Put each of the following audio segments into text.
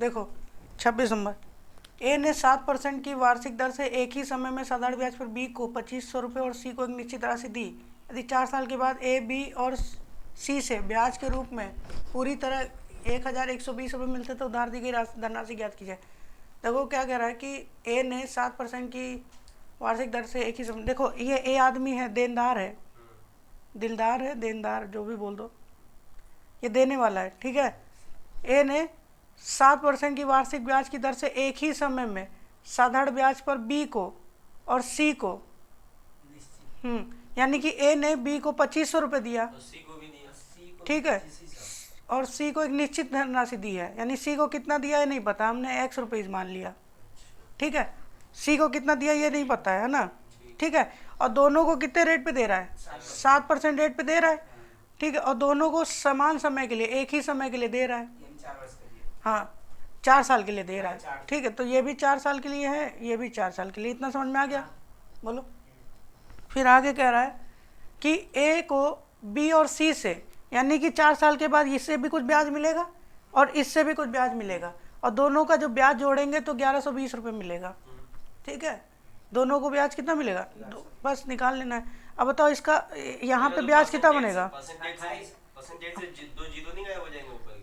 देखो 26 नंबर, ए ने 7% की वार्षिक दर से एक ही समय में साधारण ब्याज पर बी को 2500 रुपये और सी को एक निश्चित राशि दी। यदि 4 साल के बाद ए, बी और सी से ब्याज के रूप में पूरी तरह 1120 रुपये मिलते तो उधार दी गई धनराशि ज्ञात की जाए। देखो क्या कह रहा है कि ए ने 7% की वार्षिक दर से एक ही समय, देखो ये ए आदमी है, देनदार है, दिलदार है, देनदार जो भी बोल दो, ये देने वाला है, ठीक है। ए ने 7% की वार्षिक ब्याज की दर से एक ही समय में साधारण ब्याज पर बी को और सी को, यानी कि ए ने बी को 2500 रुपये दिया, ठीक है, और सी को एक निश्चित धनराशि दी है, यानी सी को कितना दिया है नहीं पता, हमने एक्स रुपये मान लिया, ठीक है। सी को कितना दिया ये नहीं पता है ना, ठीक है। और दोनों को कितने रेट पे दे रहा है, 7% रेट पे दे रहा है, ठीक है। और दोनों को समान समय के लिए, एक ही समय के लिए दे रहा है, हाँ 4 साल के लिए दे रहा है, ठीक है। तो ये भी 4 साल के लिए है, ये भी 4 साल के लिए, इतना समझ में आ गया, बोलो। फिर आगे कह रहा है कि ए को बी और सी से, यानी कि 4 साल के बाद इससे भी कुछ ब्याज मिलेगा और इससे भी कुछ ब्याज मिलेगा, और दोनों का जो ब्याज जोड़ेंगे तो 1120 रुपये मिलेगा, ठीक है। दोनों को ब्याज कितना मिलेगा, बस निकाल लेना है। अब बताओ इसका यहाँ पे ब्याज कितना बनेगा,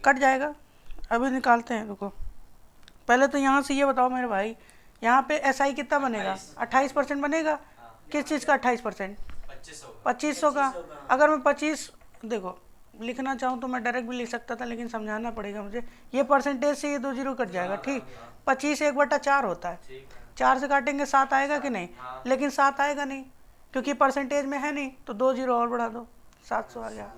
कट जाएगा, अभी निकालते हैं, रुको। पहले तो यहाँ से ये बताओ मेरे भाई, यहाँ पे एसआई कितना बनेगा, 28% बनेगा। किस चीज़ का 28%, 2500 का। अगर मैं 25, देखो लिखना चाहूँ तो मैं डायरेक्ट भी लिख सकता था, लेकिन समझाना पड़ेगा मुझे। ये परसेंटेज से ये 2 जीरो कट जाएगा, ठीक। 25 1/4 होता है, 4 से काटेंगे 7 आएगा कि नहीं, लेकिन 7 आएगा नहीं क्योंकि परसेंटेज में है नहीं, तो 2 जीरो और बढ़ा दो, 700 आ गया।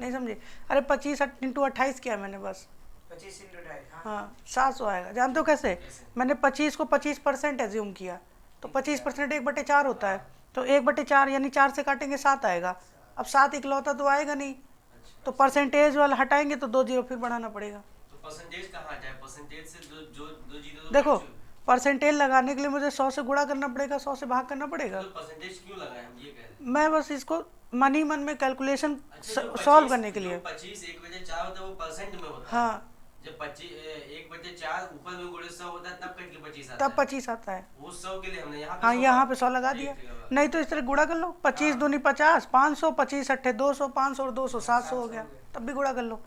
नहीं समझे, अरे 25 × 28 किया मैंने, बस 25 × 28, हाँ 700 आएगा। जानते हो कैसे, मैंने 25 को 25% एज्यूम किया, तो 25% 1/4 होता है, तो 1/4 यानी 4 से काटेंगे 7 आएगा। अब 7 इकलौता तो आएगा नहीं, तो परसेंटेज वाला हटाएंगे तो 2 जीरो फिर बढ़ाना पड़ेगा। तो परसेंटेज कहाँ हटाए, परसेंटेज से जो दो जीरो तो देखो परसेंटेज लगाने के लिए मुझे 100 से गुणा करना पड़ेगा, 100 से भाग करना पड़ेगा। तो परसेंटेज क्यों लगाए, हम ये कह रहे हैं। मैं बस इसको मन ही मन में कैलकुलेशन सॉल्व करने के लिए। 25 1/4 होता है वो परसेंट में होता है, हाँ जब 25 1/4 ऊपर में गुणे 100 होता है तब कट के 25 आता है, तब 25 आता है। वो 100 के लिए हमने यहाँ पे हाँ 100 यहाँ पे 100 लगा दिया, नहीं तो इस तरह गुणा कर लो, 25 दूनी 50, 500, 25 अट्ठे 200, 500 और 200 700 हो गया, तब भी गुणा कर लो।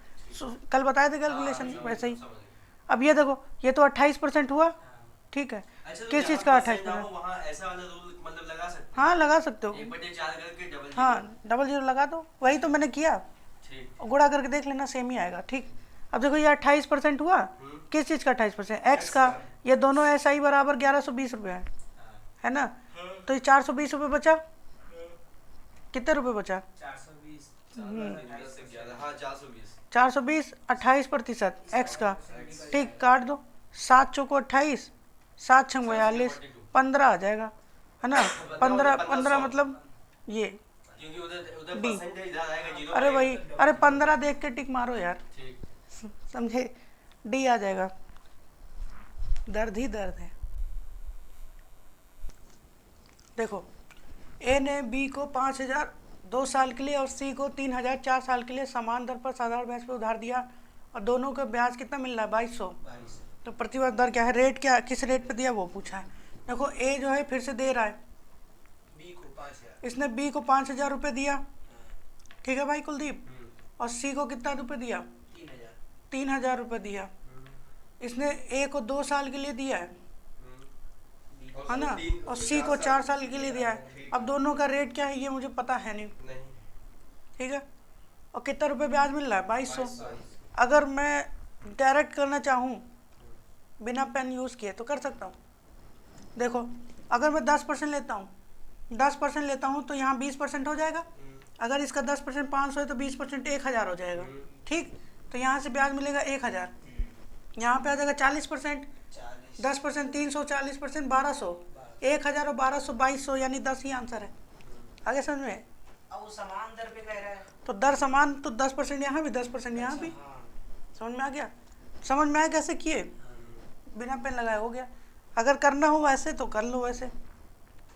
कल बताए थे कैलकुलेशन वैसे ही। अब ये देखो, ये तो 28% हुआ, ठीक है। अच्छा, किस चीज़ का 28%, वहाँ ऐसा वाला रूल मतलब लगा सकते हैं, हाँ लगा सकते हो, 1/4 करके डबल, हाँ डबल जीरो लगा दो, वही तो मैंने किया, ठीक, गुणा करके देख लेना सेम ही आएगा, ठीक। अब देखो ये 28% हुआ, किस चीज़ का 28%, एक्स का। ये दोनों एसआई बराबर 1120 रुपये है ना, तो ये 420 रुपये बचा, कितने रुपये बचा, 420, 420, 28% एक्स का, ठीक। काट दो, 7 चौको 28, 7 छंग 42, 15 आ जाएगा, है ना। 15 मतलब ये क्योंकि उधर डी। परसेंटेज इधर आएगा जीरो, अरे वही, अरे 15 देख के टिक मारो यार, ठीक, समझे, डी आ जाएगा। दर्द ही दर्द है। देखो ए ने बी को 5000 2 साल के लिए और सी को 3000 4 साल के लिए समान दर पर साधारण ब्याज पर उधार दिया, और दोनों का ब्याज कितना मिल रहा है, 2200। तो प्रतिवर्ष दर क्या है, रेट क्या, किस रेट पे दिया वो पूछा है। देखो ए जो है फिर से दे रहा है, बी को 5000, इसने बी को 5000 रुपये दिया, ठीक है भाई कुलदीप, और सी को कितना रुपये दिया, 3000, 3000 रुपये दिया। इसने ए को 2 साल के लिए दिया है ना, और सी को 4 साल के लिए दिया है। अब दोनों का रेट क्या है ये मुझे पता है नहीं, ठीक है। और कितना रुपये ब्याज मिल रहा है, 2200। अगर मैं डायरेक्ट करना चाहूँ बिना पेन यूज़ किए तो कर सकता हूँ। देखो अगर मैं 10% लेता हूँ, 10% लेता हूँ तो यहाँ 20% हो जाएगा। अगर इसका 10% 500 है तो 20% 1000 हो जाएगा, ठीक। तो यहाँ से ब्याज मिलेगा 1000, यहाँ पे आ जाएगा 40%, 10% 300, 40% 1200, 1000 और 1200 2200, यानी 10 ही आंसर है। आगे समझ में, अब वो समान दर पे कह रहा है, तो दर समान, तो 10% यहाँ भी 10% यहाँ भी, समझ में आ गया। समझ में आया कैसे किए, बिना पेन लगाए हो गया। अगर करना हो वैसे तो कर लो वैसे।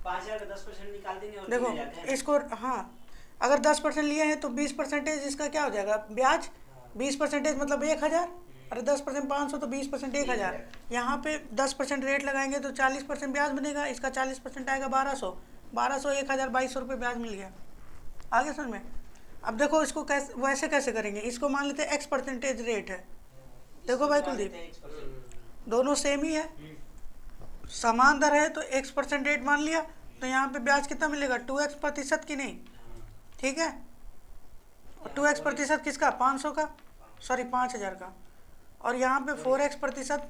5000 का 10% निकाल देंगे और देखो 3000 इसको, हाँ अगर 10% लिए हैं तो 20% इसका क्या हो जाएगा, ब्याज। 20% मतलब 1000, अरे 10% 500 तो 20% 1000। यहाँ पे 10% रेट लगाएंगे तो 40% ब्याज बनेगा, इसका 40% आएगा 1200, 1200 1000 2200 रुपये ब्याज मिल गया। आगे समझ में। अब देखो इसको कैसे वैसे कैसे करेंगे, इसको मान लेते हैं एक्स परसेंटेज रेट है। देखो भाई कुलदीप, दोनों सेम ही है, समान दर है, तो x% रेट मान लिया, तो यहाँ पे ब्याज कितना मिलेगा 2x प्रतिशत की नहीं, ठीक है। 2x प्रतिशत किसका 500 का, सॉरी 5000 का, और यहाँ पे 4x प्रतिशत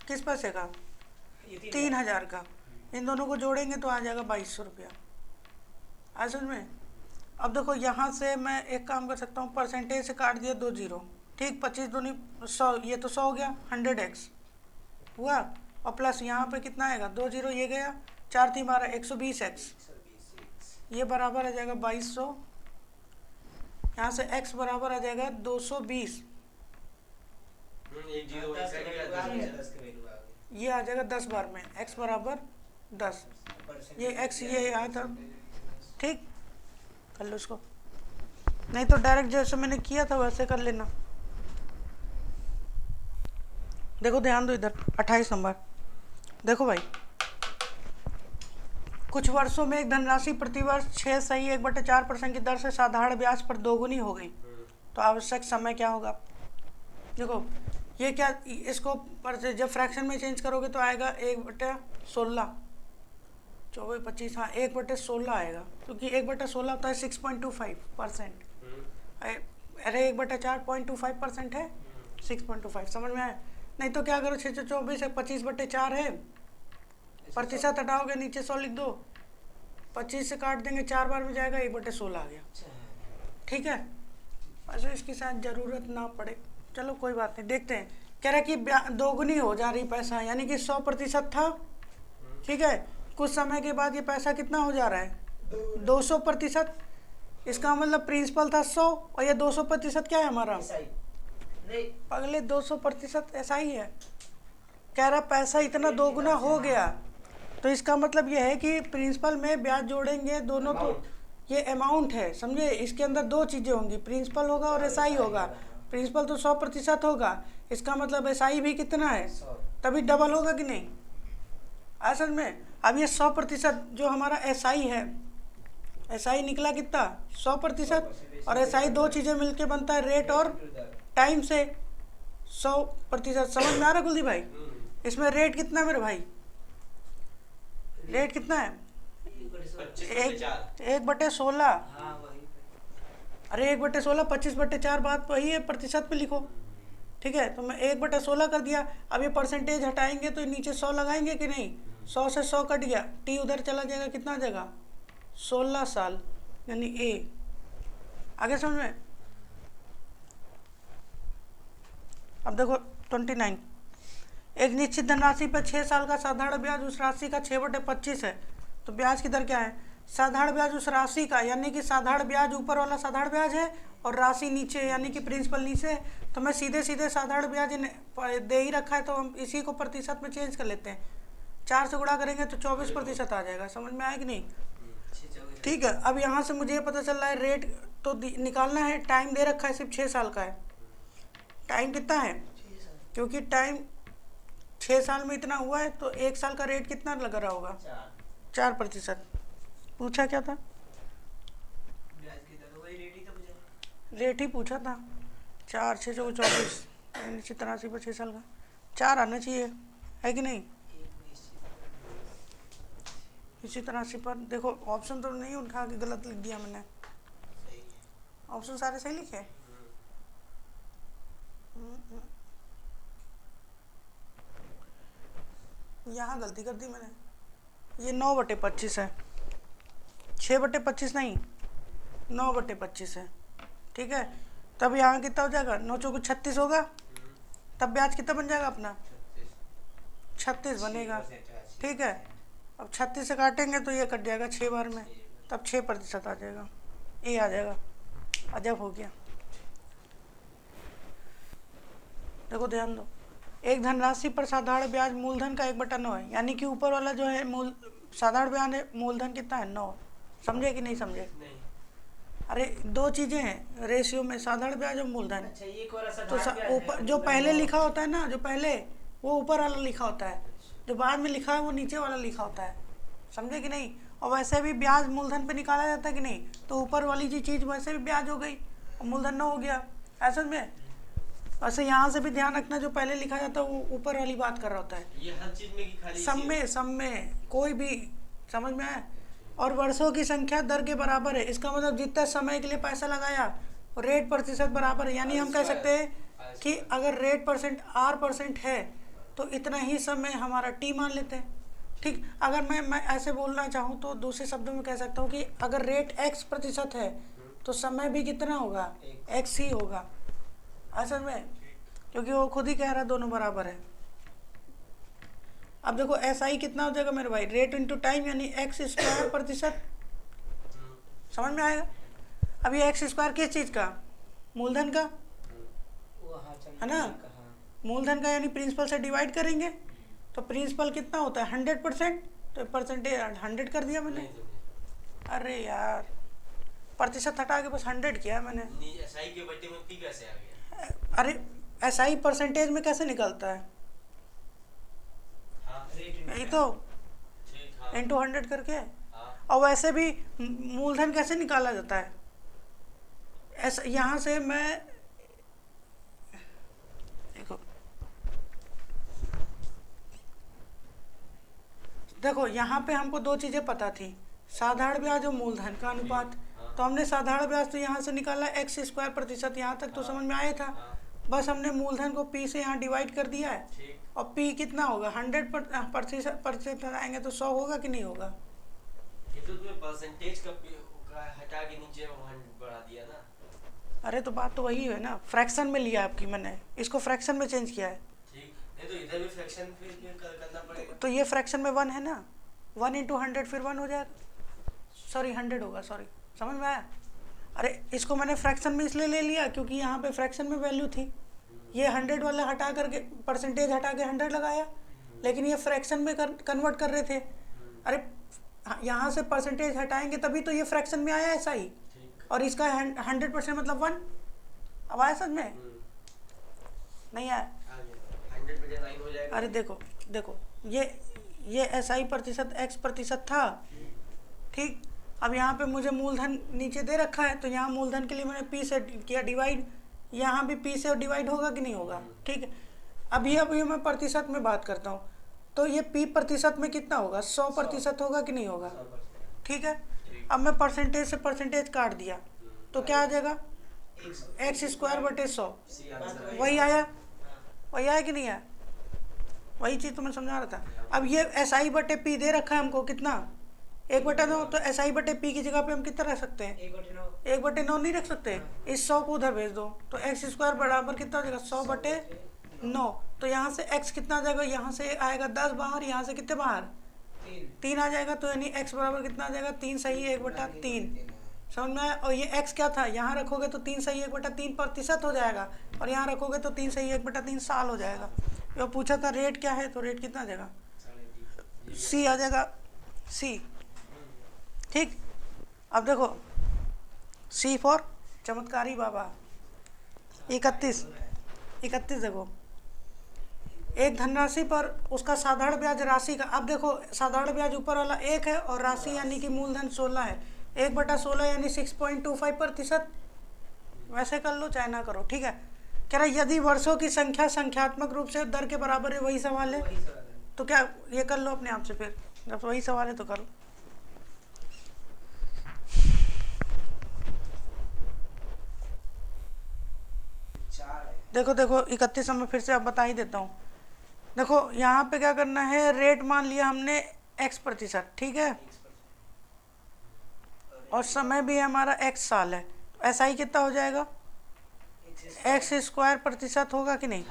किस पैसे का 3000 का। इन दोनों को जोड़ेंगे तो आ जाएगा 2200 रुपया। आज समझ में। अब देखो यहाँ से मैं एक काम कर सकता हूँ, परसेंटेज से काट दिया 2 जीरो, ठीक, 25 दूनी 100, ये तो 100 हो गया, 100x हुआ, और प्लस यहाँ पे कितना आएगा 2 जीरो, ये गया 4 3 12 120x, ये बराबर आ जाएगा 2200। यहाँ से x बराबर आ जाएगा 220, ये आ जाएगा 10 बार में, x बराबर 10, ये x ये आया था, ठीक, कर लो इसको, नहीं तो डायरेक्ट जैसे मैंने किया था वैसे कर लेना। देखो ध्यान दो इधर 28 नंबर, देखो भाई, कुछ वर्षों में एक धनराशि प्रतिवर्ष 6 सही 1/4% की दर से साधारण ब्याज पर दोगुनी हो गई, तो आवश्यक समय क्या होगा। देखो ये क्या, इसको पर जब फ्रैक्शन में चेंज करोगे तो आएगा 1/16, 24 25, हाँ 1/16 आएगा, क्योंकि 1/16 होता है 6.25%, अरे 1/4.25% है 6.25, समझ में आया। नहीं तो क्या करो 6 से 24 है 25/4 है, प्रतिशत हटाओगे नीचे 100 लिख दो, 25 से काट देंगे 4 बार में जाएगा 1/16 आ गया, ठीक है। वैसे इसकी शायद ज़रूरत ना पड़े, चलो कोई बात नहीं, देखते हैं। कह रहा है कि दोगुनी हो जा रही पैसा, यानी कि 100% था, ठीक है, कुछ समय के बाद ये पैसा कितना हो जा रहा है 200%। इसका मतलब प्रिंसिपल था 100 और ये 200% क्या है हमारा, अगले 200% ऐसा ही है। कह रहा पैसा इतना दोगुना हो गया, तो इसका मतलब ये है कि प्रिंसिपल में ब्याज जोड़ेंगे दोनों, तो ये अमाउंट है, समझे। इसके अंदर दो चीज़ें होंगी, प्रिंसिपल होगा और एसआई होगा। प्रिंसिपल तो 100% होगा, इसका मतलब एसआई भी कितना है, तभी डबल होगा कि नहीं, असल में। अब ये 100% जो हमारा एसआई है, एसआई निकला कितना 100%, और एसआई दो चीज़ें मिलके बनता है, रेट और टाइम से 100%। समझ में आ रहा कुलदीप भाई। इसमें रेट कितना है मेरे भाई, रेट कितना है 1/16, अरे 1/16 25/4 बात वही है, प्रतिशत पे लिखो, ठीक है। तो मैं 1/16 कर दिया। अब ये परसेंटेज हटाएंगे तो नीचे 100 लगाएंगे कि नहीं, 100 से 100 कट गया, टी उधर चला जाएगा, कितना आ जाएगा 16 साल, यानी ए। आगे समझ में। अब देखो 29, एक निश्चित धनराशि पर 6 साल का साधारण ब्याज उस राशि का 6/25 है, तो ब्याज की दर क्या है, साधारण ब्याज उस राशि का, यानी कि साधारण ब्याज ऊपर वाला साधारण ब्याज है और राशि नीचे, यानी कि प्रिंसिपल नीचे, तो मैं सीधे सीधे साधारण ब्याज दे ही रखा है, तो हम इसी को प्रतिशत में चेंज कर लेते हैं। 4 से गुणा करेंगे तो 24% आ जाएगा, समझ में आया कि नहीं, ठीक है। अब यहाँ से मुझे पता चल रहा है रेट तो निकालना है, टाइम दे रखा है सिर्फ 6 साल का है, टाइम कितना है, क्योंकि टाइम 6 साल में इतना हुआ है, तो 1 साल का रेट कितना लग रहा होगा 4%। पूछा क्या था, रेट ही पूछा था, 4 6 24, निश्चित राशि पर 6 साल का 4 आना चाहिए, है कि नहीं। इसी तरह से पर देखो ऑप्शन तो नहीं उठा के गलत लिख दिया मैंने, ऑप्शन सारे सही लिखे। यहाँ गलती कर दी मैंने, ये 9/25 है, 6/25 नहीं 9/25 है, ठीक है। तब यहाँ कितना हो जाएगा 9 चौको 36 होगा, तब ब्याज कितना बन जाएगा अपना 36 बनेगा, ठीक है। अब 36 से काटेंगे तो ये कट जाएगा 6 बार में, तब 6% आ जाएगा, ए आ जाएगा। अजब हो गया। देखो ध्यान दो, एक धनराशि पर साधारण ब्याज मूलधन का 1/9 है, यानी कि ऊपर वाला जो है साधारण ब्याज है, मूलधन कितना है 9, समझे कि नहीं समझे। अरे दो चीज़ें हैं रेशियो में, साधारण ब्याज और मूलधन। अच्छा एक वाला तो साधारण ब्याज है, ऊपर जो पहले लिखा होता है ना, जो पहले वो ऊपर वाला लिखा होता है, जो बाद में लिखा है वो नीचे वाला लिखा होता है, समझे कि नहीं। और वैसे भी ब्याज मूलधन पे निकाला जाता है कि नहीं, तो ऊपर वाली जी चीज़ वैसे भी ब्याज हो गई और मूलधन न हो गया, ऐसा में। वैसे यहाँ से भी ध्यान रखना, जो पहले लिखा जाता है वो ऊपर वाली बात कर रहा होता है, ये हर चीज में कि खाली सब में कोई भी, समझ में आया। और वर्षों की संख्या दर के बराबर है, इसका मतलब जितना समय के लिए पैसा लगाया रेट प्रतिशत बराबर है, यानी हम कह सकते हैं कि अगर रेट R% है तो इतना ही समय हमारा T मान लेते हैं, ठीक। अगर मैं ऐसे बोलना चाहूँ तो दूसरे शब्दों में कह सकता हूँ कि अगर रेट X% है तो समय भी कितना होगा, X ही होगा, असल में, क्योंकि वो खुद ही कह रहा है दोनों बराबर है। अब देखो SI कितना हो जाएगा मेरे भाई, रेट इंटू टाइम यानी x²%, समझ में आएगा। अब ये x² किस चीज़ का, मूलधन का, है ना, मूलधन का, यानी प्रिंसिपल से डिवाइड करेंगे तो प्रिंसिपल कितना होता है 100%, तो परसेंटेज 100 कर दिया मैंने। अरे यार प्रतिशत हटा के बस 100 किया मैंने। एसआई के बट्टे में पी कैसे आ गया? अरे SI परसेंटेज में कैसे निकलता है, यही तो इंटू 100 करके। और वैसे भी मूलधन कैसे निकाला जाता है, ऐसा यहाँ से मैं देखो यहाँ पे हमको दो चीज़ें पता थी, साधारण ब्याज और मूलधन का अनुपात। तो हमने साधारण ब्याज तो यहाँ से निकाला x²%, यहाँ तक तो समझ में आया था। बस हमने मूलधन को P से यहाँ डिवाइड कर दिया है, और P कितना होगा 100% आएंगे तो 100 होगा कि नहीं होगा। ये तो तुम्हें परसेंटेज का हटा के नीचे 100 बढ़ा दिया ना। अरे तो बात तो वही है ना, फ्रैक्शन में लिया आपकी मैंने, इसको फ्रैक्शन में चेंज किया है। ठीक, नहीं तो इधर भी फ्रैक्शन फिर करना पड़ेगा। तो ये फ्रैक्शन में 1 है ना, 1 × 100 फिर 1 हो जाएगा, सॉरी 100 होगा, सॉरी, समझ में आया। अरे इसको मैंने फ्रैक्शन में इसलिए ले लिया क्योंकि यहाँ पे फ्रैक्शन में वैल्यू थी, ये 100 वाला हटा करके परसेंटेज हटा के 100 लगाया, लेकिन ये फ्रैक्शन में कन्वर्ट कर रहे थे। अरे यहाँ से परसेंटेज हटाएंगे तभी तो ये फ्रैक्शन में आया ऐसा ही, और इसका 100% मतलब 1। अब आया समझ में, नहीं आया? 100% हो जाएगा। अरे देखो ये SI प्रतिशत X% था, ठीक। अब यहाँ पे मुझे मूलधन नीचे दे रखा है, तो यहाँ मूलधन के लिए मैंने P से किया डिवाइड, यहाँ भी P से डिवाइड होगा कि नहीं होगा, ठीक है। अभी मैं प्रतिशत में बात करता हूँ, तो ये P प्रतिशत में कितना होगा, 100% होगा कि नहीं होगा, ठीक है। अब मैं परसेंटेज से परसेंटेज काट दिया तो क्या आ जाएगा, x²/100, वही आया कि नहीं आया, वही चीज़ तो मैं समझा रहा था। अब ये SI/P दे रखा है हमको कितना, 1/9, तो SI/P की जगह पे हम कितना रख सकते हैं, 1/9 नहीं रख सकते, इस 100 को उधर भेज दो तो x² बराबर कितना हो जाएगा 100/9। तो यहाँ से x कितना आ जाएगा, यहाँ से आएगा 10 बाहर, यहाँ से कितने बाहर 3 आ जाएगा, तो यानी x बराबर कितना आ जाएगा 3 सही 1/3, समझ में आया। और ये x क्या था, यहाँ रखोगे तो 3 सही 1/3% हो जाएगा, और यहाँ रखोगे तो 3 सही 1/3 साल हो जाएगा। जो पूछा था रेट क्या है, तो रेट कितना आ जाएगा, C आ जाएगा, C, ठीक। अब देखो C फॉर चमत्कारी बाबा, 31 देखो, एक धनराशि पर उसका साधारण ब्याज राशि का। अब देखो साधारण ब्याज ऊपर वाला 1 है और राशि यानी कि मूलधन 16 है, 1/16 यानी 6.25%, वैसे कर लो चाहे ना करो, ठीक है। कह रहा यदि वर्षों की संख्या संख्यात्मक रूप से दर के बराबर है, वही सवाल है, तो क्या ये कर लो अपने आप से, फिर जब वही सवाल है तो कर लो। देखो 31 में फिर से अब बता ही देता हूँ। देखो यहाँ पे क्या करना है, रेट मान लिया हमने X%, ठीक है, और समय भी हमारा X साल है, तो SI कितना हो जाएगा, x² होगा कि नहीं,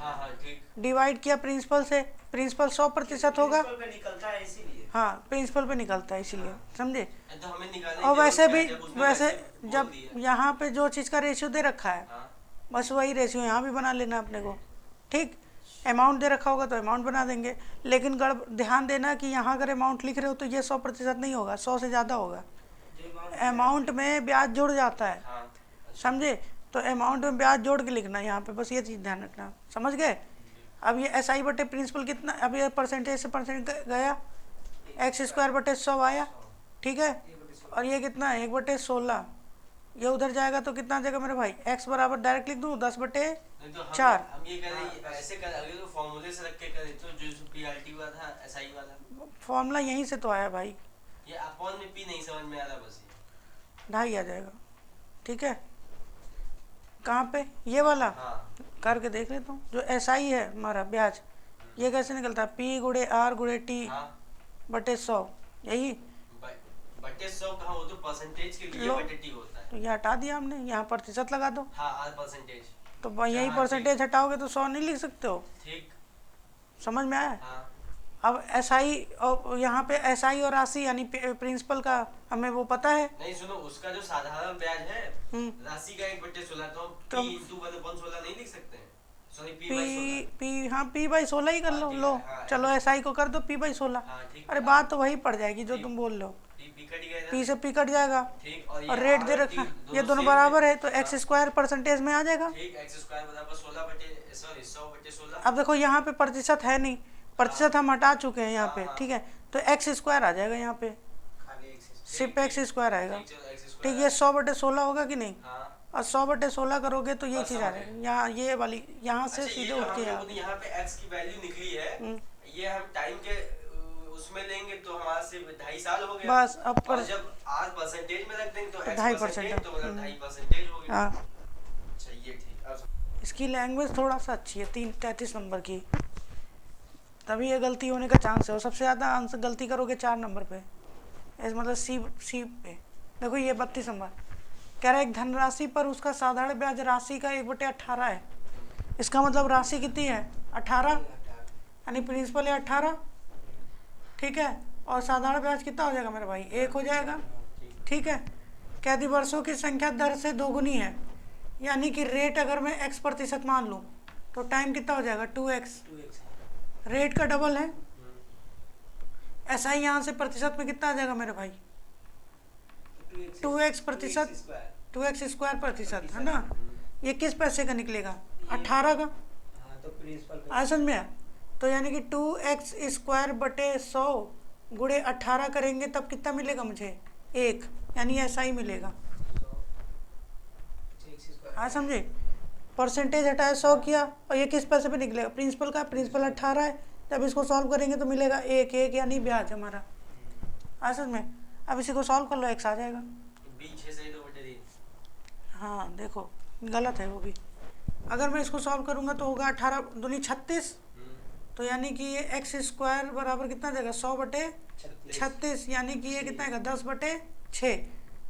डिवाइड किया प्रिंसिपल से, प्रिंसिपल 100% होगा, हाँ प्रिंसिपल पे निकलता है इसीलिए, समझे। और वैसे भी जब यहाँ पे जो चीज़ का रेशियो दे रखा है, बस वही रेशियो यहाँ भी बना लेना अपने को, ठीक। अमाउंट दे रखा होगा तो अमाउंट बना देंगे, लेकिन ध्यान देना कि यहाँ अगर अमाउंट लिख रहे हो तो ये 100% नहीं होगा, 100 से ज़्यादा होगा, अमाउंट में ब्याज जुड़ जाता है, हाँ समझे? तो अमाउंट में ब्याज जोड़ के लिखना यहाँ पे, बस ये चीज़ ध्यान रखना, समझ गए? अब ये SI बटे प्रिंसिपल कितना, अब ये परसेंटेज से परसेंट गया, x² बटे 100 आया, ठीक है? और ये कितना है 1/16, ये उधर जाएगा तो कितना आ जाएगा मेरे भाई, x बराबर डायरेक्ट लिख दूँ 10/4। नहीं तो हम ये करें ऐसे कर, अगर तो फॉर्मूले से रख के करें तो जो PRT हुआ था SI वाला फॉर्मूला यहीं से तो आया भाई, ये अपॉन में P नहीं समझ में आ रहा, बस ये 2.5 आ जाएगा, ठीक है? कहाँ पे, ये वाला हाँ करके देख लेता हूँ। जो SI है हमारा ब्याज, ये कैसे निकलता है, P गुणे R गुणे T हाँ बटे 100, यही बटे 100 कहाँ, वो तो परसेंटेज के लिए लो। बटे T होता है। तो ये हटा दिया हमने, यहाँ प्रतिशत लगा दो, हाँ R परसेंटेज, तो यही हाँ, परसेंटेज हटाओगे तो 100 नहीं लिख सकते हो, ठीक। समझ में आया? हाँ अब SI और यहाँ पे SI और राशि यानी प्रिंसिपल का हमें वो पता है। नहीं सुनो, उसका जो साधारण ब्याज है राशि का 1/16, तो तो P into 1/16 नहीं लिख सकते हैं, सॉरी P P/16। हाँ P/16 ही कर लो, हाँ, ठीक लो है, हाँ, चलो SI को कर दो P/16। हाँ ठीक। अरे बात तो वही पड़ जाएगी जो तुम बोल रहे हो, P कट गया P से P कट जाएगा ठीक, और रेट दे रखा, ये दोनों बराबर है तो x² परसेंटेज में आ जाएगा। ठीक, x² बराबर 100/16। अब देखो यहाँ पे प्रतिशत है नहीं, प्रतिशत हम हटा चुके हैं यहाँ पे, ठीक है? तो x² आ जाएगा यहाँ पे, खाली x सिर्फ x² आएगा, x² ठीक? ये 100/16 होगा कि नहीं? हाँ। और 100/16 करोगे तो ये बस चीज़ आ समझ जाएगी, यहाँ ये वाली यहाँ से अच्छा, सीधे ये उठ के हम यहाँ। लोगों ने यहाँ पे x की वैल्यू निकली है, ये हम टाइम के उसमें लेंगे तो हमारा सिर्फ 2.5 साल हो गया, बस अब और जब R परसेंटेज में रख देंगे तो x 2.5% परसेंटेज, तो मतलब 2.5% हो गया। हाँ, अच्छा ये ठीक। अब इसकी लैंग्वेज थोड़ा सा अच्छी है, 33 नंबर की, तभी ये गलती होने का चांस है। और सबसे ज़्यादा आंसर गलती करोगे 4 नंबर पे, इस मतलब सी पे। देखो ये 32 नंबर कह रहा है एक धनराशि पर उसका साधारण ब्याज राशि का 1/18 है, इसका मतलब राशि कितनी है 18, यानी प्रिंसिपल है 18, ठीक है? और साधारण ब्याज कितना हो जाएगा मेरे भाई, 1 हो जाएगा, ठीक है? कैदी वर्षों की संख्या दर से दोगुनी है, यानी कि रेट अगर मैं x% मान लूँ तो टाइम कितना हो जाएगा 2x, रेट का डबल है। ऐसा ही यहाँ से प्रतिशत में कितना आ जाएगा मेरे भाई, 2x प्रतिशत, 2x² प्रतिशत, है ना? ये किस पैसे का निकलेगा, 18 का, हाँ तो प्रिंसिपल आसन में। तो यानी कि 2x² बटे 100 गुणे 18 करेंगे तब कितना मिलेगा मुझे, 1, यानी ऐसा ही मिलेगा। हाँ समझे? परसेंटेज हटाया 100 किया, और ये किस पैसे पे निकलेगा, प्रिंसिपल का, प्रिंसिपल 18 है, तब इसको सॉल्व करेंगे तो मिलेगा 1 यानी ब्याज हमारा, आसन में। अब इसी को सॉल्व कर लो, x आ जाएगा। हाँ देखो गलत है वो भी, अगर मैं इसको सॉल्व करूँगा तो होगा 18 दूनी 36, तो यानी कि ये x² बराबर कितना देगा 100/36, यानी कि ये कितना आएगा 10/6,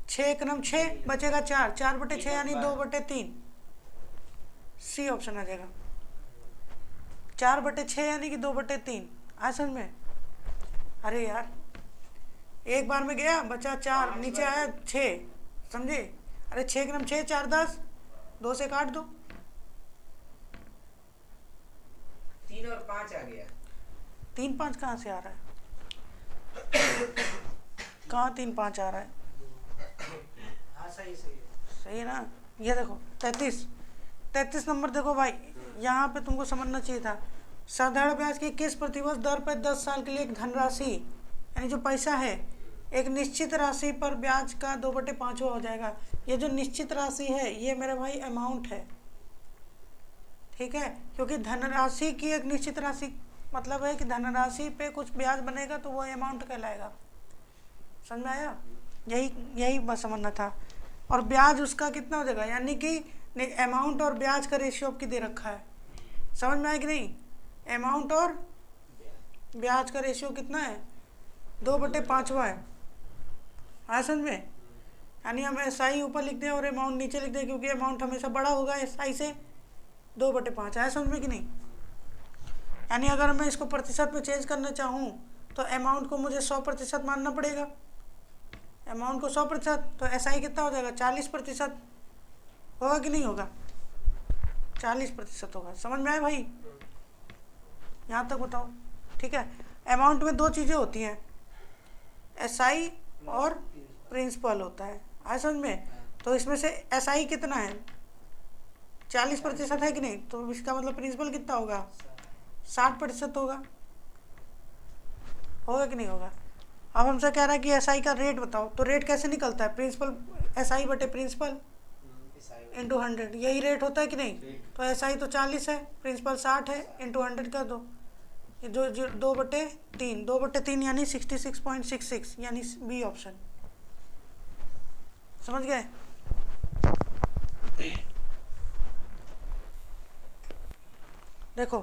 6 क्रम 6 बचेगा 4, 4/6 यानी 2/3, सी ऑप्शन आ जाएगा। 4/6 यानी कि 2/3, आसन में। अरे यार एक बार में गया बचा 4, नीचे आया 6, समझे? अरे 6 क्रम 6, 4 10, 2 से काट दो, 3 और 5 आ गया, 3 5 कहाँ से आ रहा है, कहाँ 3 5 आ रहा है, हाँ सही है। सही है ना? ये देखो 33 नंबर देखो भाई, यहाँ पे तुमको समझना चाहिए था। साधारण ब्याज की किस प्रतिवर्ष दर पर 10 साल के लिए एक धनराशि, यानी जो पैसा है, एक निश्चित राशि पर ब्याज का 2/5 हो जाएगा। ये जो निश्चित राशि है ये मेरे भाई अमाउंट है, ठीक है? क्योंकि धनराशि की एक निश्चित राशि मतलब है कि धनराशि पे कुछ ब्याज बनेगा तो वो अमाउंट कहलाएगा, समझ में आया? यही बस समझना था। और ब्याज उसका कितना हो जाएगा, यानी कि अमाउंट और ब्याज का रेशियो आपकी दे रखा है, समझ में आया कि नहीं? अमाउंट और ब्याज का रेशियो कितना है, 2/5 है, हाँ समझ में? यानी हम SI ऊपर लिख दें और अमाउंट नीचे लिख दें, क्योंकि अमाउंट हमेशा बड़ा होगा SI से, 2/5 है, समझ में कि नहीं? यानी अगर मैं इसको प्रतिशत में चेंज करना चाहूँ तो अमाउंट को मुझे 100% मानना पड़ेगा, अमाउंट को 100%, तो SI कितना हो जाएगा 40% होगा कि नहीं होगा, 40% होगा, समझ में आया भाई? यहाँ तक बताओ, ठीक है? अमाउंट में 2 चीज़ें होती हैं, SI और प्रिंसिपल होता है। आया समझ में? तो इसमें से SI कितना है, 40% है कि नहीं, तो इसका मतलब प्रिंसिपल कितना होगा, 60% होगा। होगा कि नहीं होगा? अब हमसे कह रहा है कि SI का रेट बताओ, तो रेट कैसे निकलता है, प्रिंसिपल SI बटे प्रिंसिपल इंटू 100, यही रेट होता है कि नहीं। तो SI तो 40 है, प्रिंसिपल 60 है, इंटू 100 कर दो, ये जो 2/3 यानी 66.66 यानी बी ऑप्शन। समझ गए? देखो,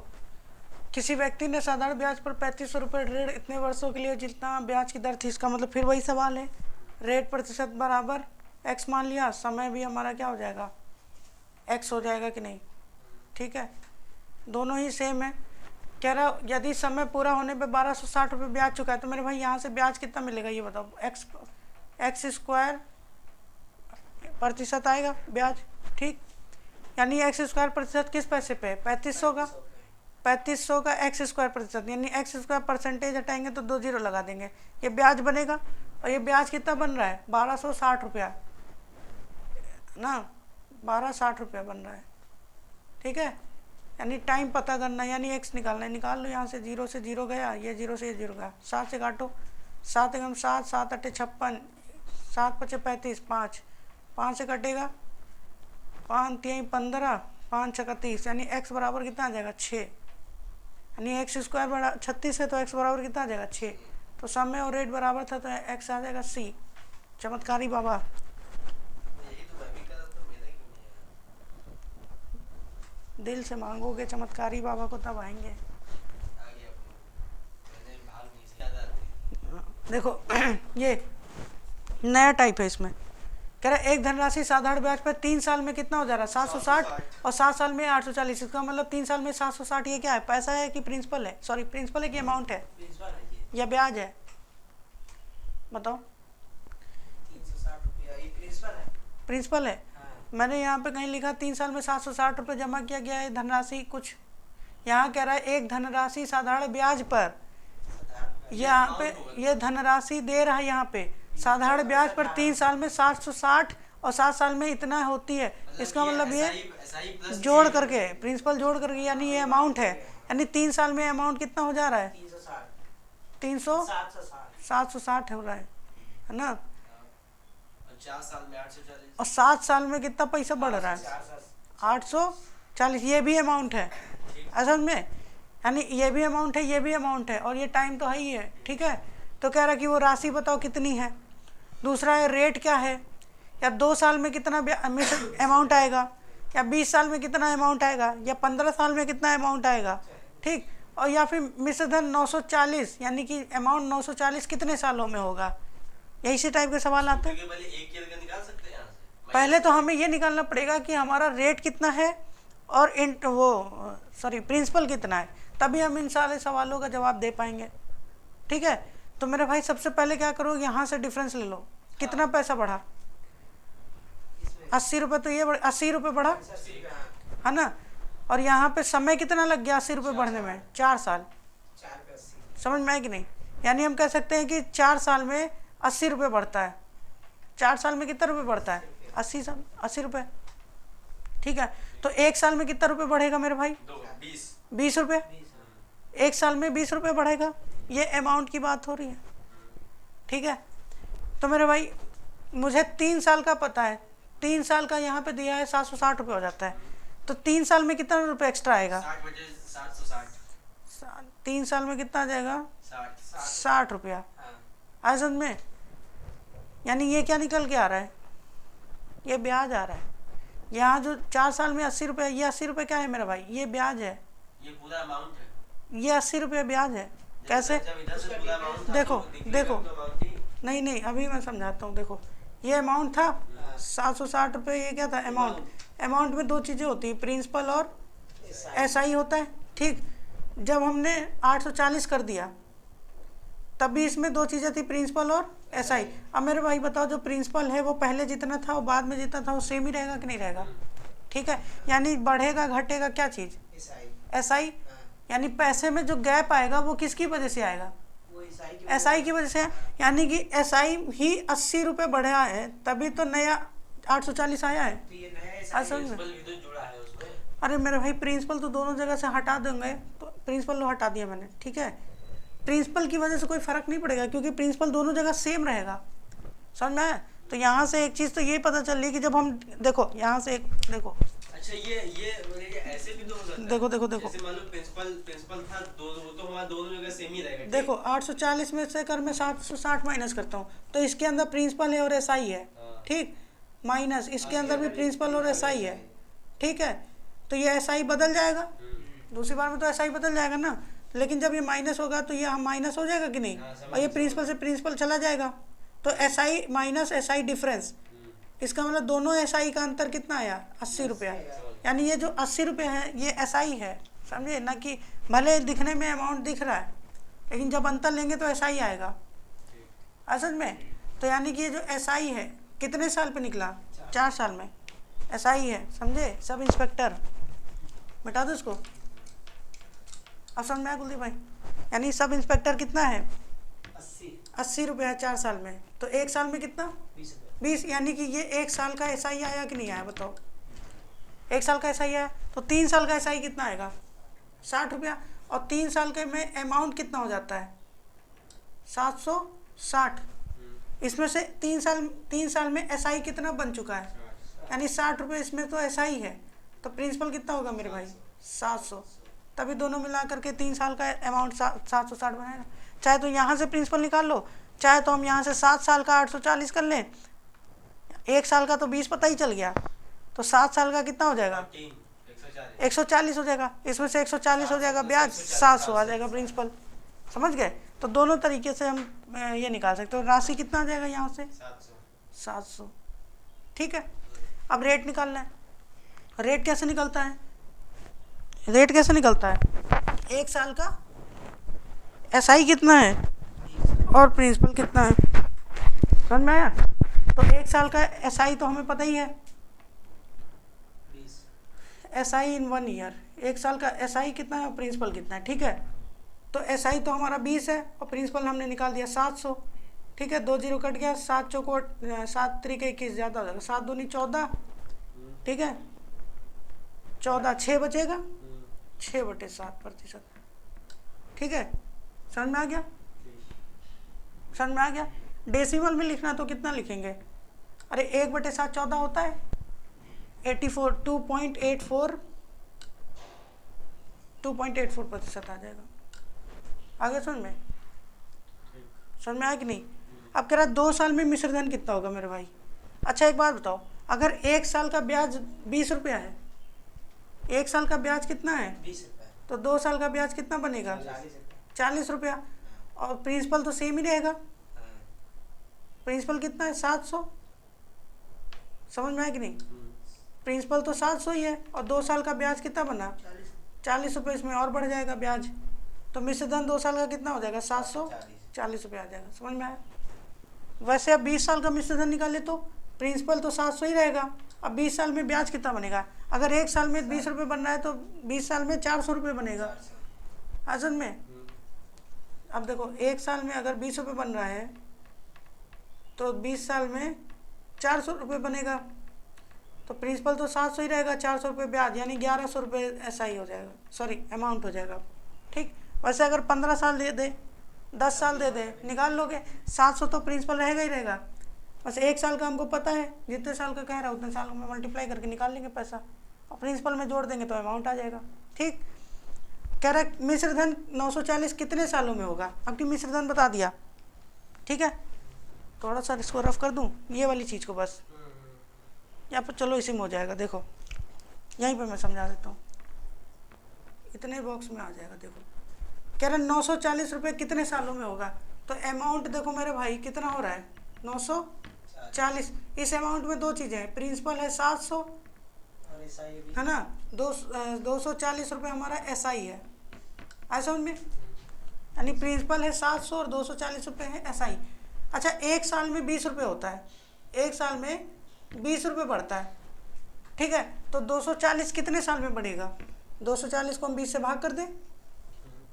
किसी व्यक्ति ने साधारण ब्याज पर 3500 रुपये ऋण इतने वर्षों के लिए जितना ब्याज की दर थी, इसका मतलब फिर वही सवाल है, रेट प्रतिशत बराबर x मान लिया, समय भी हमारा क्या हो जाएगा, x हो जाएगा कि नहीं। ठीक है, दोनों ही सेम है। कह रहा यदि समय पूरा होने पे 1260 रुपये ब्याज चुका है, तो मेरे भाई यहाँ से ब्याज कितना मिलेगा ये बताओ, x स्क्वायर प्रतिशत आएगा ब्याज। ठीक, यानी x स्क्वायर प्रतिशत किस पैसे पे है, 3500 का, 3500 का x स्क्वायर प्रतिशत, यानी x स्क्वायर परसेंटेज हटाएंगे तो 2 जीरो लगा देंगे, ये ब्याज बनेगा। और ये ब्याज कितना बन रहा है, 1260 रुपया ना, 1260 रुपया बन रहा है। ठीक है, यानी टाइम पता करना, यानी x निकालना है, निकाल लो यहाँ से, 0 से 0 गया, ये 0 से ये 0 गया, 7 से काटो, 7 एकम 7, 7 अट्ठे 56, 7 पचे 35, 5 से कटेगा, 5 3 15, 5 छक्का 30, यानी x बराबर कितना आ जाएगा, 6, यानी x स्क्वायर बड़ा 36 है, तो x बराबर कितना आ जाएगा, 6। तो समय और रेट बराबर था, तो x आ जाएगा C। चमत्कारी बाबा, यही तो मैं भी कर रहा था, मेरा क्यों नहीं दिल से मांगोगे चमत्कारी बाबा को तब आएंगे। आ गया, मैंने भाग नहीं से याद आती। देखो ये नया टाइप है, इसमें कह रहा है एक धनराशि साधारण ब्याज पर 3 साल में कितना हो जा रहा है, 760, और 7 साल में 840, इसका मतलब 3 साल में 760, ये क्या है, पैसा है कि प्रिंसिपल है, सॉरी प्रिंसिपल है कि अमाउंट है प्रिंसिपल है ये, या ब्याज है, बताओ। 360 रुपया ये प्रिंसिपल है। प्रिंसिपल है। हाँ, मैंने यहाँ पे कहीं लिखा 3 साल में 760 रुपये जमा किया गया है धनराशि कुछ, यहाँ कह रहा है एक धनराशि साधारण ब्याज पर, यहाँ पे ये धनराशि दे रहा है, यहाँ पे साधारण ब्याज पर 3 साल में 760 और 7 साल में इतना होती है, इसका मतलब ये जोड़ करके प्रिंसिपल जोड़ करके, यानी ये अमाउंट है, यानी 3 साल में अमाउंट कितना हो जा रहा है, 360 760 हो रहा है ना, 4 साल में 840, और 7 साल में कितना पैसा बढ़ रहा है, 840, ये भी अमाउंट है असल में, यानी ये भी अमाउंट है, ये भी अमाउंट है, और ये टाइम तो है ही है। ठीक है, तो कह रहा है कि वो राशि बताओ कितनी है, दूसरा है रेट क्या है, या 2 साल में कितना अमाउंट आएगा, या 20 साल में कितना अमाउंट आएगा, या 15 साल में कितना अमाउंट आएगा। ठीक, और या फिर मिश्र धन 940, यानी कि अमाउंट 940 कितने सालों में होगा, यही से टाइप के सवाल आते हैं। पहले एक के जगह निकाल सकते हैं यहाँ से, पहले तो हमें ये निकालना पड़ेगा कि हमारा रेट कितना है और प्रिंसिपल कितना है, तभी हम इन सारे सवालों का जवाब दे पाएंगे। ठीक है, तो मेरे भाई सबसे पहले क्या करो, यहाँ से डिफरेंस ले लो, कितना पैसा बढ़ा, 80 रुपये, तो ये 80 रुपये बढ़ा है ना, और यहाँ पे समय कितना लग गया 80 रुपये बढ़ने में, 4 साल, 4 पे 80, समझ में आए कि नहीं। यानी हम कह सकते हैं कि 4 साल में 80 रुपये बढ़ता है, 4 साल में कितना रुपये बढ़ता है, 80 रुपये। ठीक है, तो 1 साल में कितना रुपये बढ़ेगा मेरे भाई, 20 रुपये, 1 साल में 20 रुपये बढ़ेगा, ये अमाउंट की बात हो रही है। ठीक है, तो मेरे भाई मुझे 3 साल का पता है, 3 साल का यहाँ पे दिया है 760 रुपये हो जाता है, तो 3 साल में कितना रुपये एक्स्ट्रा आएगा, 3 साल में कितना आ जाएगा, 60 रुपया। आज समझ में, यानी ये क्या निकल के आ रहा है, ये ब्याज आ रहा है। यहाँ जो 4 साल में 80 रुपये, ये 80 रुपये क्या है मेरा भाई, ये ब्याज है, ये पूरा अमाउंट है, ये 80 रुपये ब्याज है। कैसे, जब इधर से पूरा अमाउंट देखो नहीं अभी मैं समझाता हूँ। देखो ये अमाउंट था 760 रुपये, ये क्या था अमाउंट में 2 चीज़ें होती हैं, प्रिंसिपल और SI होता है। ठीक, जब हमने 840 कर दिया तब भी इसमें 2 चीज़ें थी, प्रिंसिपल और SI। अब मेरे भाई बताओ, जो प्रिंसिपल है वो पहले जितना था वो बाद में जितना था वो सेम ही रहेगा कि नहीं रहेगा। ठीक है, यानी बढ़ेगा घटेगा क्या चीज़, SI, यानी पैसे में जो गैप आएगा वो किसकी वजह से आएगा, वही एसआई की एसआई की वजह से है, यानी कि एसआई ही 80 रुपये बढ़ा है, तभी तो नया 840 आया है। तो ये नया एसआई असल में प्रिंसिपल भी तो जुड़ा है उसमें। अरे मेरे भाई प्रिंसिपल तो दोनों जगह से हटा देंगे, तो प्रिंसिपल तो हटा दिया मैंने, ठीक है। प्रिंसिपल की वजह से कोई फ़र्क नहीं पड़ेगा, क्योंकि प्रिंसिपल दोनों जगह सेम रहेगा, समझ में आया? तो यहाँ से एक चीज़ तो ये पता चल रही कि जब हम देखो यहाँ से एक देखो, अच्छा ये ऐसे भी तो हो सकता है। देखो देखो देखो जैसे मान लो प्रिंसिपल था दो, वो तो हमारा दोनों जगह सेम ही रहेगा। देखो 840 में से अगर मैं 760 माइनस करता हूँ, तो इसके अंदर प्रिंसिपल है और एसआई है, ठीक, माइनस इसके अंदर भी प्रिंसिपल और एसआई है, ठीक है। तो ये एसआई बदल जाएगा, दूसरी बार में तो एसआई बदल जाएगा ना, लेकिन जब ये माइनस होगा तो ये माइनस हो जाएगा कि नहीं, और ये प्रिंसिपल से प्रिंसिपल चला जाएगा, तो एसआई माइनस एसआई डिफरेंस, इसका मतलब दोनों एसआई का अंतर कितना आया, 80 रुपया। यानी ये जो 80 रुपये है ये एसआई है, समझे ना, कि भले दिखने में अमाउंट दिख रहा है, लेकिन जब अंतर लेंगे तो एसआई आएगा, असल में। तो यानी कि ये जो एसआई है कितने साल पे निकला, 4 साल में एसआई है, समझे। सब इंस्पेक्टर मिटा दो इसको, अब समझ में आया कुलदीप भाई? यानी सब इंस्पेक्टर कितना है, 80 रुपये है 4 साल में, तो 1 साल में कितना, 20। यानी कि ये 1 साल का एसआई आया कि नहीं आया, बताओ? 1 साल का एसआई आया, तो 3 साल का एसआई कितना आएगा, 60 रुपया, और 3 साल के में अमाउंट कितना हो जाता है, 760। इसमें से 3 साल में एसआई कितना बन चुका है, यानी 60 रुपये इसमें तो एसआई है, तो प्रिंसिपल कितना होगा मेरे भाई, 700। तभी दोनों मिला करके 3 साल का अमाउंट 760 बनाएगा। चाहे तो यहाँ से प्रिंसिपल निकाल लो, चाहे तो हम यहाँ से 7 साल का 840 कर लें, 1 साल का तो 20 पता ही चल गया, तो 7 साल का कितना हो जाएगा, 140 हो जाएगा, इसमें से 140 हो जाएगा ब्याज, 700 आ जाएगा प्रिंसिपल, समझ गए? तो दोनों तरीके से हम ये निकाल सकते हो। राशि कितना आ जाएगा यहाँ से, 700, ठीक है। अब रेट निकालना है, रेट कैसे निकलता है, रेट कैसे निकलता है, 1 साल का एसआई कितना है और प्रिंसिपल कितना है, समझ में आया? तो 1 साल का एसआई तो हमें पता ही है, एसआई इन 1 ईयर, 1 साल का एसआई कितना है और प्रिंसिपल कितना है, ठीक है। तो एसआई तो हमारा 20 है और प्रिंसिपल हमने निकाल दिया 700, ठीक है। 2 जीरो कट गया, 7 चौकोट 7 तरीके 21 ज़्यादा हो जाएगा, 7 दूनी 14, ठीक है, 14, 6 बचेगा, 6/7%, ठीक है। समझ में आ गया, समझ में आ गया? डेसिमल में लिखना तो कितना लिखेंगे, अरे 1/7 14 होता है, 2.84% आ जाएगा। आगे समझ में, समझ में आया कि नहीं? अब कह रहा है 2 साल में मिश्र धन कितना होगा मेरे भाई। अच्छा एक बात बताओ, अगर 1 साल का ब्याज 20 रुपया है, 1 साल का ब्याज कितना है, 20 रुपये, तो 2 साल का ब्याज कितना बनेगा, 40 रुपया, और प्रिंसिपल तो सेम ही रहेगा, प्रिंसिपल कितना है, 700, समझ में आया कि नहीं? प्रिंसिपल तो 700 ही है, और 2 साल का ब्याज कितना बना, 40 रुपये, इसमें और बढ़ जाएगा ब्याज, तो मिश्र धन 2 साल का कितना हो जाएगा, 740 रुपये आ जाएगा, समझ में आया? वैसे अब 20 साल का मिश्र धन निकाले तो प्रिंसिपल तो 700 ही रहेगा, अब 20 साल में ब्याज कितना बनेगा, अगर 1 साल में 20 रुपये बन रहा है तो 20 साल में 400 रुपये बनेगा, असल में। अब देखो 1 साल में अगर 20 रुपये बन रहा है तो 20 साल में 400 रुपये बनेगा, तो प्रिंसिपल तो 700 ही रहेगा, 400 रुपये ब्याज, यानी 1100 रुपये ऐसा ही हो जाएगा, सॉरी अमाउंट हो जाएगा, ठीक। वैसे अगर 15 साल दे दे, 10 साल दे दे, निकाल लोगे, 700 तो प्रिंसिपल रहेगा ही रहेगा, बस 1 साल का हमको पता है, जितने साल का कह रहा है उतने साल में मल्टीप्लाई करके निकाल लेंगे पैसा, और प्रिंसिपल में जोड़ देंगे तो अमाउंट आ जाएगा, ठीक। कह रहा है मिश्र धन 940 कितने सालों में होगा, अब कि मिश्र धन बता दिया, ठीक है। थोड़ा सा इसको रफ कर दूं, ये वाली चीज़ को बस, यहाँ पर चलो इसी में हो जाएगा, देखो यहीं पे मैं समझा देता हूँ, इतने बॉक्स में आ जाएगा। देखो कह रहे 940 रुपये कितने सालों में होगा, तो अमाउंट देखो मेरे भाई कितना हो रहा है, 940। इस अमाउंट में 2 चीज़ें हैं, प्रिंसिपल है 700 और एसआई भी है ना, 240 रुपये हमारा एसआई है, ऐसा उनमें, यानी प्रिंसिपल है 700 और 240 रुपये है एसआई। अच्छा 1 साल में 20 रुपये होता है, 1 साल में 20 रुपये बढ़ता है, ठीक है। तो 240 कितने साल में बढ़ेगा, 240 को हम 20 से भाग कर दें,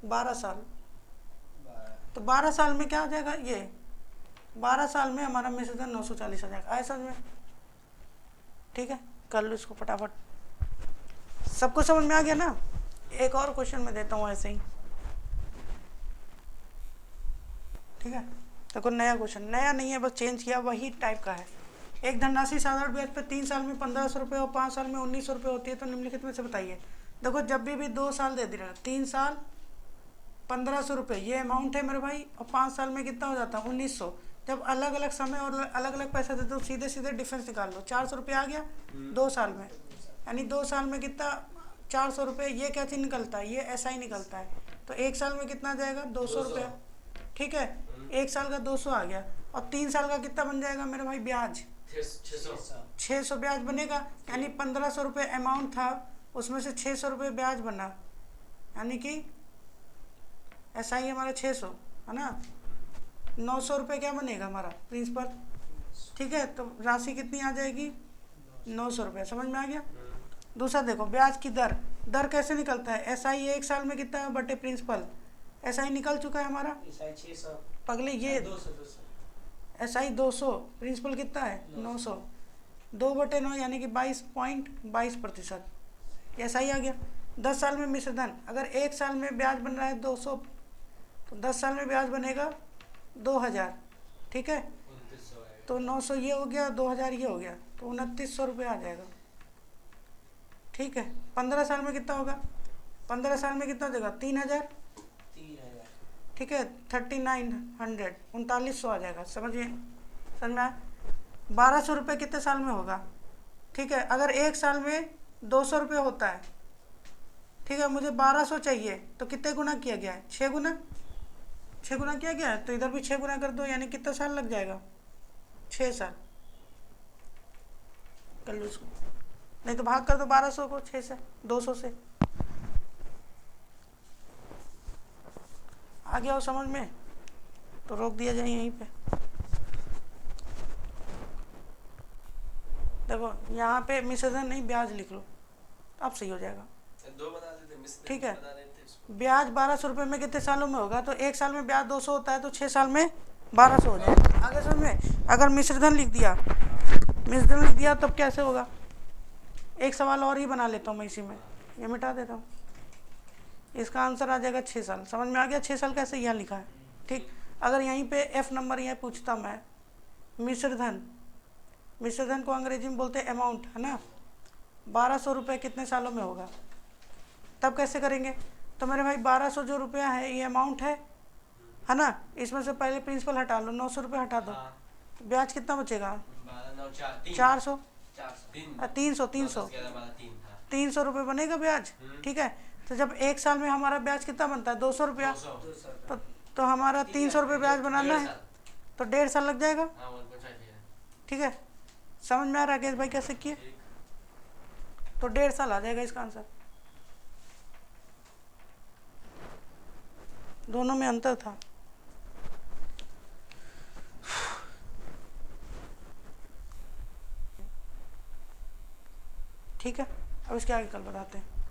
12 साल, तो 12 साल में क्या हो जाएगा, ये 12 साल में हमारा मिश्र धन 940 हो जाएगा। आए समझ में? ठीक है, कर लो इसको फटाफट। सबको समझ में आ गया ना? एक और क्वेश्चन मैं देता हूँ ऐसे ही, ठीक है। देखो नया क्वेश्चन, नया नहीं है, बस चेंज किया, वही टाइप का है। एक धनराशि साधारण ब्याज पर 3 साल में 1500 रुपये और 5 साल में 1900 रुपये होती है, तो निम्नलिखित में से बताइए। देखो जब भी 2 साल दे दिया, 3 साल 1500 रुपये ये अमाउंट है मेरे भाई, और 5 साल में कितना हो जाता है 1900। जब अलग अलग समय और अलग अलग पैसा देते, तो सीधे सीधे डिफरेंस निकाल लो। 400 रुपये आ गया 2 साल में, यानी 2 साल में कितना 400 रुपये। ये क्या चीज़ निकलता है, ये SI निकलता है। तो 1 साल में कितना जाएगा 200 रुपये, ठीक है। 1 साल का 200 आ गया, और 3 साल का कितना बन जाएगा मेरे भाई ब्याज, 600 ब्याज बनेगा। यानी 1500 रुपये अमाउंट था, उसमें से 600 रुपये ब्याज बना, यानी कि SI हमारा 600 है ना। 900 रुपये क्या बनेगा हमारा प्रिंसिपल, ठीक है। तो राशि कितनी आ जाएगी 900 रुपये। समझ में आ गया? दूसरा देखो, ब्याज की दर, दर कैसे निकलता है। SI 1 साल में कितना है बटे प्रिंसिपल, SI निकल चुका है हमारा SI 600 पगले, ये 200 SI 200, प्रिंसिपल कितना है 900, 2/9 यानी कि 22.22%। SI आ गया। 10 साल में मिश्र धन, अगर 1 साल में ब्याज बन रहा है 200, तो 10 साल में ब्याज बनेगा 2000, ठीक है। तो 900 ये हो गया, 2000 ये हो गया, तो 2900 रुपये आ जाएगा, ठीक है। 15 साल में कितना होगा, 15 साल में कितना देगा 3000, ठीक है। 3900, 3900 आ जाएगा। समझिए, समझ में आया? 1200 रुपये कितने साल में होगा, ठीक है। अगर 1 साल में 200 रुपये होता है, ठीक है, मुझे 1200 चाहिए, तो कितने गुना किया गया है 6 गुना, 6 गुना किया गया है। तो इधर भी 6 गुना कर दो, यानी कितना साल लग जाएगा 6 साल। कर लो इसको, नहीं तो भाग कर दो 1200 को 6 से, 200 से। आ गया हो समझ में? तो रोक दिया जाए यहीं पे। देखो यहाँ पे मिश्र धन नहीं, ब्याज लिख लो, अब सही हो जाएगा, 2 बना देते, मिश्र ठीक है। बना देते इसको। ब्याज 1200 रुपये में कितने सालों में होगा, तो 1 साल में ब्याज 200 होता है, तो 6 साल में 1200 हो जाएगा। आगे समझ में? अगर मिश्र धन लिख दिया, मिश्र धन लिख दिया तब कैसे होगा, एक सवाल और ही बना लेता हूँ मैं इसी में, ये मिटा देता हूँ। इसका आंसर आ जाएगा 6 साल। समझ में आ गया? 6 साल कैसे यहाँ लिखा है, ठीक। अगर यहीं पे F नंबर यह पूछता मैं, मिश्र धन, मिश्र धन को अंग्रेजी में बोलते हैं अमाउंट, है ना। 1200 रुपये कितने सालों में होगा, तब कैसे करेंगे। तो मेरे भाई 1200 जो रुपया है ये अमाउंट है ना। इसमें से पहले प्रिंसिपल हटा लो, 900 रुपये हटा दो, तो ब्याज कितना बचेगा 400, 300 300 रुपये बनेगा ब्याज, ठीक है। तो जब 1 साल में हमारा ब्याज कितना बनता है 200 रुपया, तो हमारा 300 रुपये ब्याज बनाना है, तो 1.5 साल लग जाएगा, ठीक है। समझ में आ रहा है राकेश भाई कैसे किए, तो 1.5 साल आ जाएगा इसका आंसर। दोनों में अंतर था, ठीक है। अब इसके आगे कल बताते हैं।